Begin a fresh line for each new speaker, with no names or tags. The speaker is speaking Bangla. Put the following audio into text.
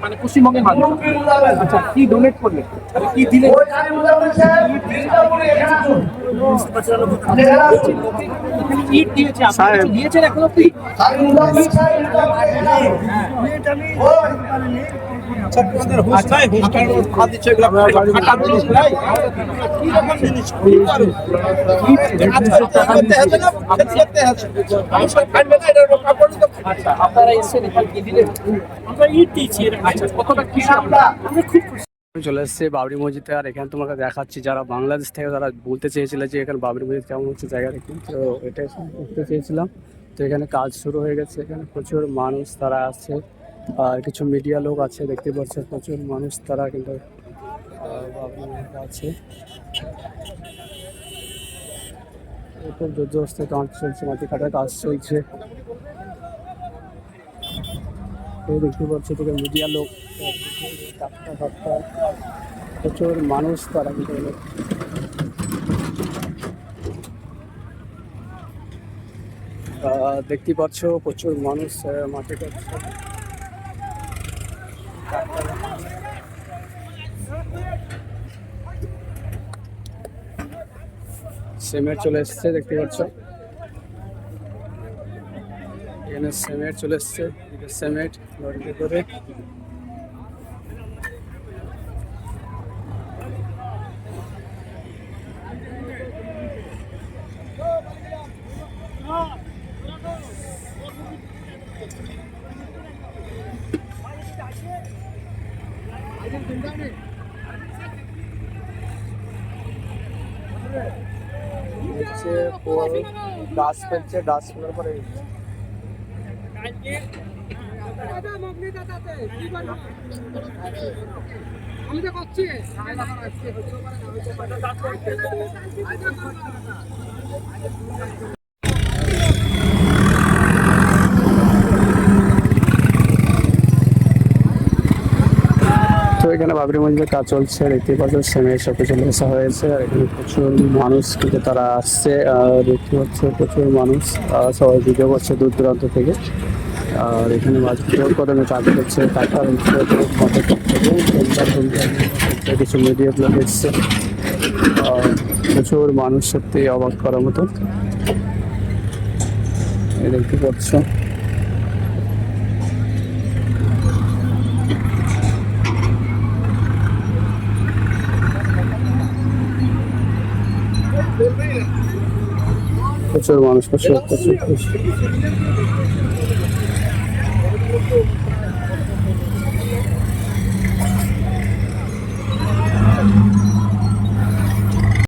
মানে পশ্চিমবঙ্গের মানুষ। আচ্ছা, কি ডোনেট করলে, কি দিলেন? ইট দিয়েছে, আপনি কিছু দিয়েছেন এখন অব্দি? আপনারা এসেছেন এখানে কি দিলেন? আমরা ইট দিয়েছি। আচ্ছা, কতটা কি আমরা খুব চলে এসেছে বাবরি মসজিদে। আর এখানে তোমাকে দেখাচ্ছি যারা বাংলাদেশ থেকে তারা বলতে চেয়েছিল যে এখানে বাবরি মসজিদ কেমন হচ্ছে জায়গা দেখি, তো এটা দেখতে চেয়েছিলাম। তো এখানে কাজ শুরু হয়ে গেছে, এখানে প্রচুর মানুষ তারা আছে, আর কিছু মিডিয়া লোক আছে, দেখতে পাচ্ছে প্রচুর মানুষ তারা কিন্তু বাবরি মসজিদে আছে। এরপর জোরজবস্তি কাজ চলছে, মাটি কাটার কাজ চলছে। দেখতে পাচ্ছি তোকে মিডিয়া লোক, প্রচুর মানুষ তারা কিন্তু দেখতে পাচ্ছ প্রচুর মানুষ মাঠে করছে। সিমেন্ট চলে এসছে, দেখতে পাচ্ছ এখানে সিমেন্ট চলে এসছে, সিমেন্ট লরিতে করে। গাছ ফেলছে, গাছ ফেলার পরে আমি তো করছি। তো এখানে বাবরি মসজিদের কাজ চলছে, দেখতে পাচ্ছ সিমেন্ট সব কিছু মেশা হয়েছে। আর এখানে প্রচুর মানুষ কিন্তু তারা আসছে, দেখতে পাচ্ছে প্রচুর মানুষ সবাই ভিডিও করছে দূর দূরান্ত থেকে। আর এখানে জোর কদমে কাজ করছে, কিছু মিডিয়া লোক এসছে। প্রচুর মানুষ, সত্যি অবাক করার মতো দেখতে পাচ্ছ। প্রচুর মানুষ, প্রচুর প্রচুর।